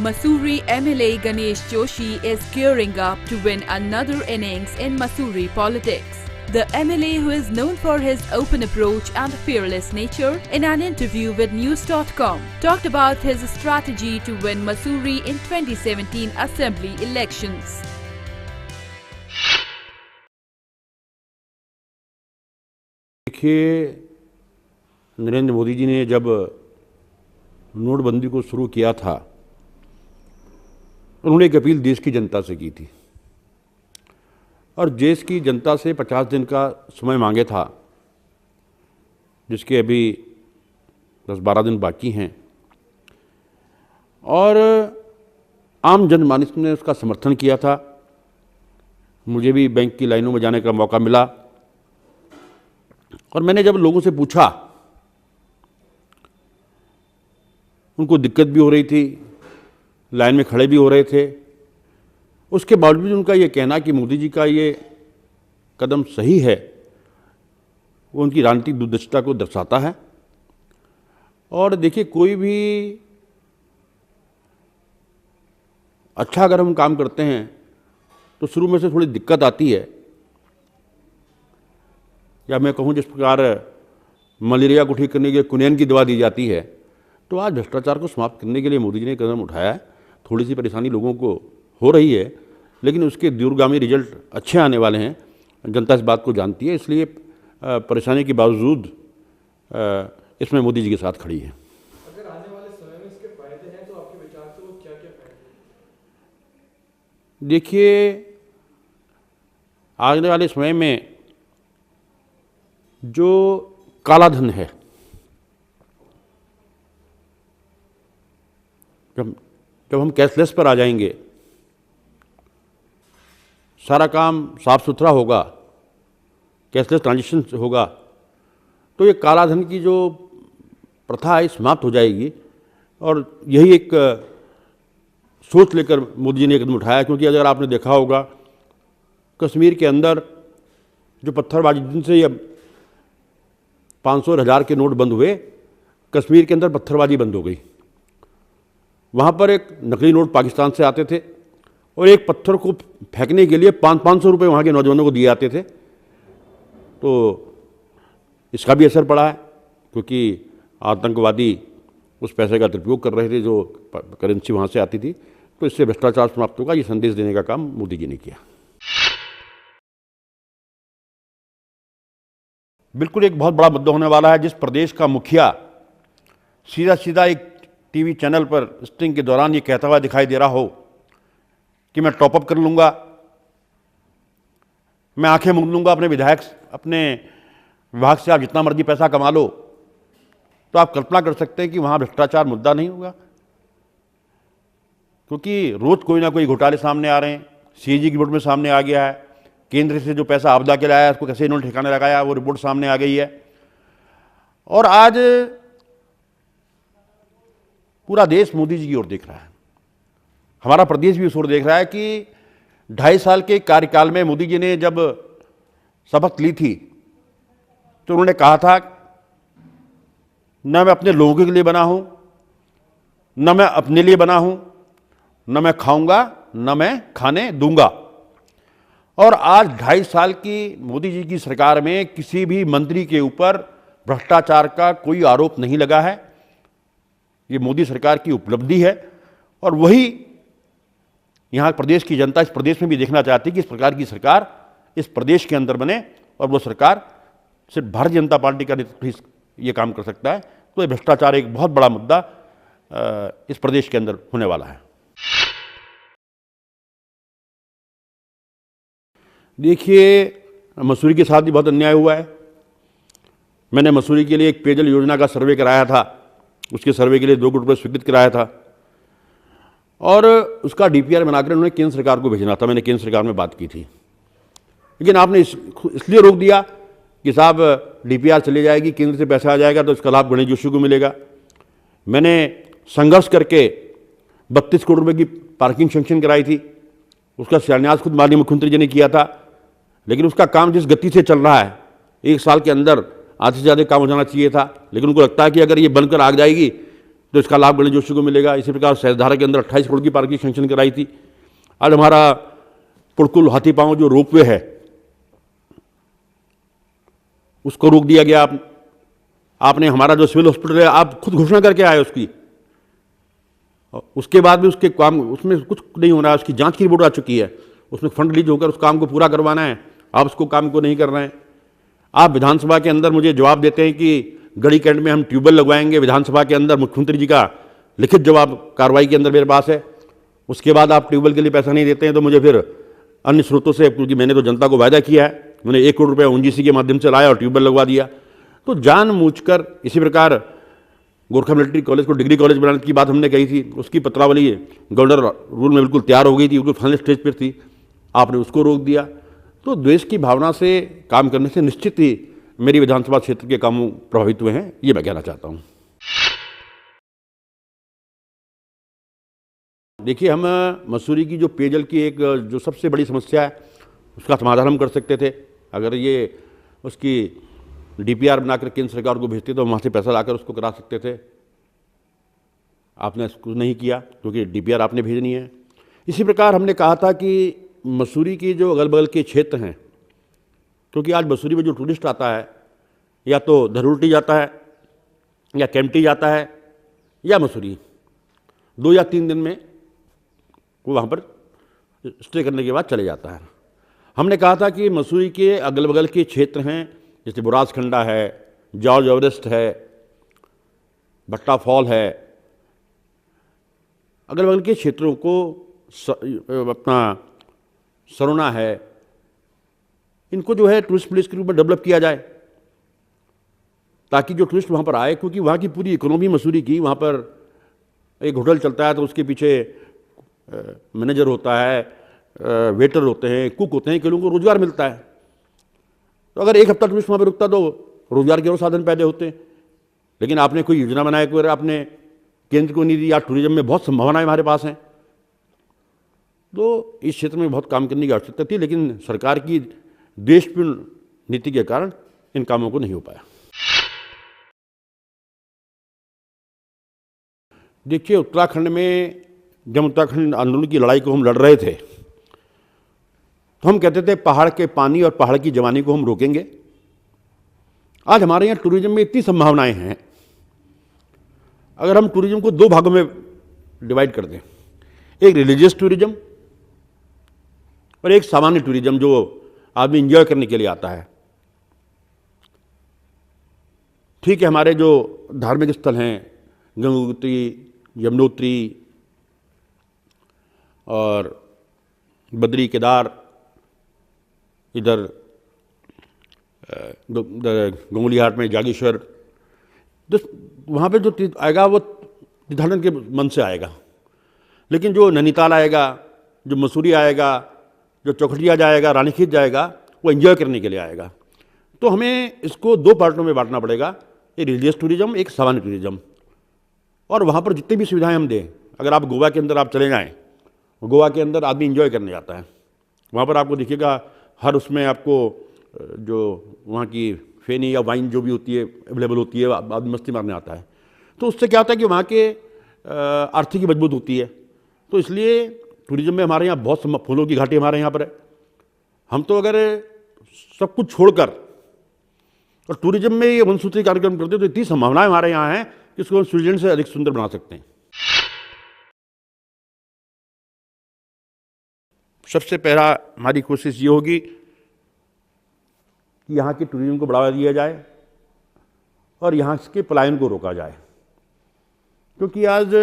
Mussoorie MLA Ganesh Joshi is gearing up to win another innings in Mussoorie politics. The MLA, who is known for his open approach and fearless nature, in an interview with News.com, talked about his strategy to win Mussoorie in 2017 Assembly elections. देखिए, नरेंद्र मोदी जी ने जब नोटबंदी को शुरू किया था, उन्होंने एक अपील देश की जनता से की थी और देश की जनता से 50 दिन का समय मांगे था, जिसके अभी 10-12 दिन बाकी हैं और आम जनमानस ने उसका समर्थन किया था। मुझे भी बैंक की लाइनों में जाने का मौका मिला और मैंने जब लोगों से पूछा, उनको दिक्कत भी हो रही थी, लाइन में खड़े भी हो रहे थे, उसके बावजूद उनका ये कहना कि मोदी जी का ये कदम सही है, वो उनकी राजनीतिक दूरदर्शिता को दर्शाता है। और देखिए, कोई भी अच्छा अगर हम काम करते हैं तो शुरू में से थोड़ी दिक्कत आती है, या मैं कहूँ जिस प्रकार मलेरिया को ठीक करने के लिए कुनैन की दवा दी जाती है, तो आज भ्रष्टाचार को समाप्त करने के लिए मोदी जी ने कदम उठाया है। थोड़ी सी परेशानी लोगों को हो रही है, लेकिन उसके दूरगामी रिजल्ट अच्छे आने वाले हैं। जनता इस बात को जानती है, इसलिए परेशानी के बावजूद इसमें मोदी जी के साथ खड़ी है। अगर आने वाले समय में इसके फायदे हैं तो आपके विचार से वो क्या-क्या फायदे हैं? देखिए, आने वाले समय में जो काला धन है, जब हम कैशलेस पर आ जाएंगे, सारा काम साफ सुथरा होगा, कैशलेस ट्रांजेक्शन होगा, तो ये काला धन की जो प्रथा है समाप्त हो जाएगी। और यही एक सोच लेकर मोदी जी ने कदम उठाया, क्योंकि अगर आपने देखा होगा, कश्मीर के अंदर जो पत्थरबाजी, जिनसे ये 500 और 1000 के नोट बंद हुए, कश्मीर के अंदर पत्थरबाजी बंद हो गई। वहाँ पर एक नकली नोट पाकिस्तान से आते थे और एक पत्थर को फेंकने के लिए 500-500 रुपये वहाँ के नौजवानों को दिए जाते थे। तो इसका भी असर पड़ा है, क्योंकि आतंकवादी उस पैसे का दुरुपयोग कर रहे थे जो करेंसी वहाँ से आती थी। तो इससे भ्रष्टाचार समाप्त होगा, ये संदेश देने का काम मोदी जी ने किया। बिल्कुल एक बहुत बड़ा मुद्दा होने वाला है। जिस प्रदेश का मुखिया सीधा सीधा एक टीवी चैनल पर स्टिंग के दौरान ये कहता हुआ दिखाई दे रहा हो कि मैं टॉपअप कर लूँगा, मैं आंखें मूंद लूँगा अपने विधायक, अपने विभाग से आप जितना मर्जी पैसा कमा लो, तो आप कल्पना कर सकते हैं कि वहाँ भ्रष्टाचार मुद्दा नहीं होगा। क्योंकि रोज़ कोई ना कोई घोटाले सामने आ रहे हैं। सीएजी की रिपोर्ट में सामने आ गया है, केंद्र से जो पैसा आपदा के लाया, उसको कैसे इन्होंने ठिकाने लगाया, वो रिपोर्ट सामने आ गई है। और आज पूरा देश मोदी जी की ओर देख रहा है, हमारा प्रदेश भी उस ओर देख रहा है कि 2.5 साल के कार्यकाल में मोदी जी ने जब शपथ ली थी, तो उन्होंने कहा था, न मैं अपने लोगों के लिए बना हूं, न मैं अपने लिए बना हूं, न मैं खाऊंगा, न मैं खाने दूंगा। और आज 2.5 साल की मोदी जी की सरकार में किसी भी मंत्री के ऊपर भ्रष्टाचार का कोई आरोप नहीं लगा है। ये मोदी सरकार की उपलब्धि है और वही यहाँ प्रदेश की जनता इस प्रदेश में भी देखना चाहती है कि इस प्रकार की सरकार इस प्रदेश के अंदर बने, और वो सरकार सिर्फ भारतीय जनता पार्टी का नेतृत्व ये काम कर सकता है। तो ये भ्रष्टाचार एक बहुत बड़ा मुद्दा इस प्रदेश के अंदर होने वाला है। देखिए, मसूरी के साथ भी बहुत अन्याय हुआ है। मैंने मसूरी के लिए एक पेयजल योजना का सर्वे कराया था, उसके सर्वे के लिए 2 करोड़ रुपये स्वीकृत कराया था और उसका डीपीआर बनाकर उन्होंने केंद्र सरकार को भेजना था। मैंने केंद्र सरकार में बात की थी, लेकिन आपने इसलिए रोक दिया कि साहब डीपीआर चली जाएगी, केंद्र से पैसा आ जाएगा तो इसका लाभ गणेश जोशी को मिलेगा। मैंने संघर्ष करके 32 करोड़ रुपये की पार्किंग सैंक्शन कराई थी, उसका शिलान्यास खुद माननीय मुख्यमंत्री जी ने किया था। लेकिन उसका काम जिस गति से चल रहा है, 1 साल के अंदर आधे से ज़्यादा काम हो जाना चाहिए था, लेकिन उनको लगता है कि अगर ये बनकर आ जाएगी तो इसका लाभ गणेश जोशी को मिलेगा। इसी प्रकार सहस्त्रधारा के अंदर 28 करोड़ की पार्किंग सेंक्शन कराई थी। आज हमारा पुड़कुल हाथीपांव जो रोपवे है उसको रोक दिया गया। आपने हमारा जो सिविल हॉस्पिटल है आप खुद घोषणा करके आए उसकी, उसके बाद भी उसके काम उसमें कुछ नहीं हो रहा है। उसकी जांच की रिपोर्ट आ चुकी है, उसमें फंड रिलीज होकर उस काम को पूरा करवाना है, आप उसको काम को नहीं कर रहे हैं। आप विधानसभा के अंदर मुझे जवाब देते हैं कि गढ़ी कैंट में हम ट्यूबवेल लगवाएंगे। विधानसभा के अंदर मुख्यमंत्री जी का लिखित जवाब कार्रवाई के अंदर मेरे पास है। उसके बाद आप ट्यूबवेल के लिए पैसा नहीं देते हैं तो मुझे फिर अन्य स्रोतों से, क्योंकि मैंने तो जनता को वायदा किया है, मैंने 1 करोड़ रुपया ONGC के माध्यम से लाया और ट्यूबवेल लगवा दिया। तो जानबूझकर इसी प्रकार गोरखा मिलिट्री कॉलेज को डिग्री कॉलेज बनाने की बात हमने कही थी, उसकी पत्रावली गवर्नर रूल में बिल्कुल तैयार हो गई थी, बिल्कुल फाइनल स्टेज पर थी, आपने उसको रोक दिया। तो द्वेष की भावना से काम करने से निश्चित ही मेरी विधानसभा क्षेत्र के कामों प्रभावित हुए हैं, ये मैं कहना चाहता हूँ। देखिए, हम मसूरी की जो पेयजल की एक जो सबसे बड़ी समस्या है उसका समाधान हम कर सकते थे। अगर ये उसकी DPR बनाकर केंद्र सरकार को भेजते तो वहाँ से पैसा लाकर उसको करा सकते थे। आपने इसको नहीं किया क्योंकि DPR आपने भेजनी है। इसी प्रकार हमने कहा था कि मसूरी की जो अगल बगल के क्षेत्र हैं, क्योंकि आज मसूरी में जो टूरिस्ट आता है या तो धरुल्टी जाता है या केम्प्टी जाता है या मसूरी, 2 या 3 दिन में वो वहाँ पर स्टे करने के बाद चले जाता है। हमने कहा था कि मसूरी के अगल बगल के क्षेत्र हैं, जैसे बुरासखंडा है, जॉर्ज एवरेस्ट है, भट्टा फॉल है, अगल बगल के क्षेत्रों को अपना सरोना है, इनको जो है टूरिस्ट प्लेस के रूप में डेवलप किया जाए ताकि जो टूरिस्ट वहाँ पर आए, क्योंकि वहाँ की पूरी इकोनॉमी मसूरी की, वहाँ पर एक होटल चलता है तो उसके पीछे मैनेजर होता है, वेटर होते हैं, कुक होते हैं, कई लोगों को रोजगार मिलता है। तो अगर एक हफ्ता टूरिस्ट वहाँ पर रुकता तो रोजगार के और साधन पैदा होते। लेकिन आपने कोई योजना बनाया, कोई आपने केंद्र को नहीं दी। या टूरिज्म में बहुत संभावनाएं हमारे पास हैं, तो इस क्षेत्र में बहुत काम करने की आवश्यकता थी, लेकिन सरकार की देशपूर्ण नीति के कारण इन कामों को नहीं हो पाया। देखिए, उत्तराखंड में जब उत्तराखंड आंदोलन की लड़ाई को हम लड़ रहे थे तो हम कहते थे पहाड़ के पानी और पहाड़ की जवानी को हम रोकेंगे। आज हमारे यहाँ टूरिज्म में इतनी संभावनाएं हैं, अगर हम टूरिज्म को 2 भागों में डिवाइड कर दें, एक रिलीजियस टूरिज्म और एक सामान्य टूरिज्म जो आदमी इंजॉय करने के लिए आता है। ठीक है, हमारे जो धार्मिक स्थल हैं, गंगोत्री, यमुनोत्री और बद्री, केदार, इधर गंगोली घाट में जागेश्वर, तो वहाँ पे जो तीर्थ आएगा वो तीर्थाटन के मन से आएगा। लेकिन जो नैनीताल आएगा, जो मसूरी आएगा, जो चौखटिया जाएगा, रानीखेत जाएगा, वो एंजॉय करने के लिए आएगा। तो हमें इसको 2 पार्टों में बांटना पड़ेगा, एक रिलीजियस टूरिज्म, एक सामान्य टूरिज्म। और वहाँ पर जितनी भी सुविधाएं हम दें, अगर आप गोवा के अंदर आप चले जाएँ, गोवा के अंदर आदमी इंजॉय करने जाता है, वहाँ पर आपको दिखेगा हर उसमें आपको जो वहाँ की फेनी या वाइन जो भी होती है अवेलेबल होती है, आदमी मस्ती मारने आता है। तो उससे क्या होता है कि वहाँ के आर्थिकी मजबूत होती है। तो इसलिए टूरिज्म में हमारे यहाँ बहुत फूलों की घाटी हमारे यहाँ पर है। हम तो अगर सब कुछ छोड़कर और टूरिज्म में ये वनसूत्री कार्यक्रम करते तो इतनी संभावनाएं हमारे यहाँ हैं कि इसको हम स्विट्जरलैंड से अधिक सुंदर बना सकते हैं। सबसे पहला हमारी कोशिश ये होगी कि यहाँ के टूरिज्म को बढ़ावा दिया जाए और यहाँ के पलायन को रोका जाए, क्योंकि आज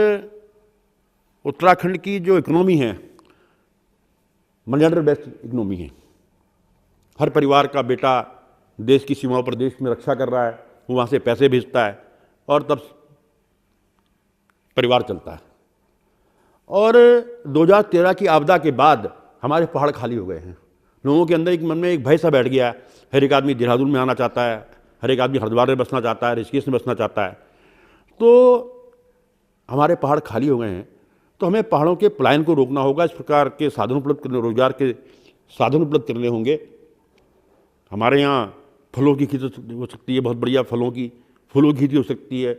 उत्तराखंड की जो इकोनॉमी है मनी ऑर्डर बेस्ड इकोनॉमी है। हर परिवार का बेटा देश की सीमाओं पर देश में रक्षा कर रहा है, वो वहाँ से पैसे भेजता है और तब परिवार चलता है। और 2013 की आपदा के बाद हमारे पहाड़ खाली हो गए हैं। लोगों के अंदर एक मन में एक भय सा बैठ गया है। हर एक आदमी देहरादून में आना चाहता है, हर एक आदमी हरिद्वार में बसना चाहता है, ऋषिकेश में बसना चाहता है। तो हमारे पहाड़ खाली हो गए हैं, तो हमें पहाड़ों के पलायन को रोकना होगा। इस प्रकार के साधन उपलब्ध करने, रोजगार के साधन उपलब्ध करने होंगे। हमारे यहाँ फलों की खेती हो सकती है, बहुत बढ़िया फलों की, फूलों की खेती हो सकती है।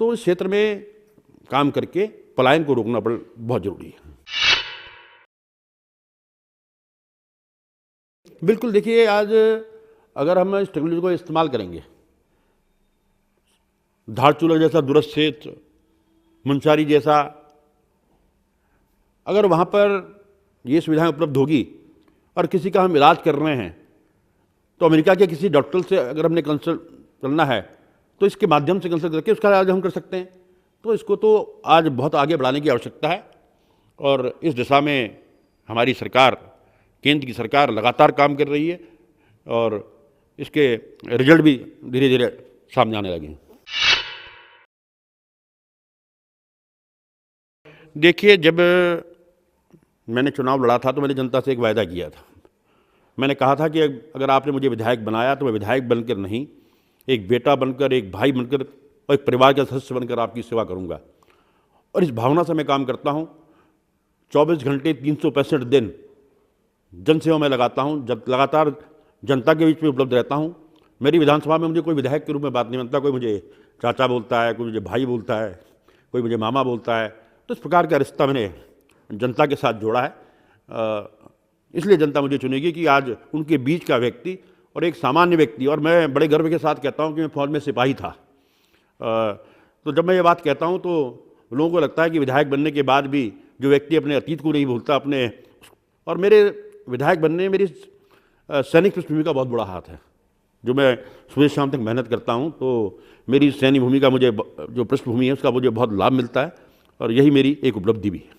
तो इस क्षेत्र में काम करके पलायन को रोकना बहुत जरूरी है। बिल्कुल, देखिए, आज अगर हम इस टेक्नोलॉजी को इस्तेमाल करेंगे, धारचूला जैसा दूरस्थ क्षेत्र, मुंशारी जैसा, अगर वहाँ पर ये सुविधाएं उपलब्ध होगी और किसी का हम इलाज कर रहे हैं तो अमेरिका के किसी डॉक्टर से अगर हमने कंसल्ट करना है तो इसके माध्यम से कंसल्ट करके उसका इलाज हम कर सकते हैं। तो इसको तो आज बहुत आगे बढ़ाने की आवश्यकता है और इस दिशा में हमारी सरकार, केंद्र की सरकार लगातार काम कर रही है और इसके रिजल्ट भी धीरे धीरे सामने आने लगे हैं। देखिए, जब मैंने चुनाव लड़ा था तो मैंने जनता से एक वायदा किया था। मैंने कहा था कि अगर आपने मुझे विधायक बनाया तो मैं विधायक बनकर नहीं, एक बेटा बनकर, एक भाई बनकर और एक परिवार का सदस्य बनकर आपकी सेवा करूंगा। और इस भावना से मैं काम करता हूं। 24 घंटे 365 दिन जनसेवा में लगाता हूं, जब लगातार जनता के बीच में उपलब्ध रहता हूं। मेरी विधानसभा में मुझे कोई विधायक के रूप में बात नहीं बनता, कोई मुझे चाचा बोलता है, कोई मुझे भाई बोलता है, कोई मुझे मामा बोलता है। तो इस प्रकार का रिश्ता मैंने जनता के साथ जोड़ा है। इसलिए जनता मुझे चुनेगी कि आज उनके बीच का व्यक्ति और एक सामान्य व्यक्ति, और मैं बड़े गर्व के साथ कहता हूं कि मैं फौज में सिपाही था। तो जब मैं ये बात कहता हूं तो लोगों को लगता है कि विधायक बनने के बाद भी जो व्यक्ति अपने अतीत को नहीं भूलता, और मेरे विधायक बनने में मेरी सैनिक पृष्ठभूमि का बहुत बड़ा हाथ है। जो मैं सुबह शाम तक मेहनत करता हूं तो मेरी सैनिक भूमि का, मुझे जो पृष्ठभूमि है उसका मुझे बहुत लाभ मिलता है और यही मेरी एक उपलब्धि भी है।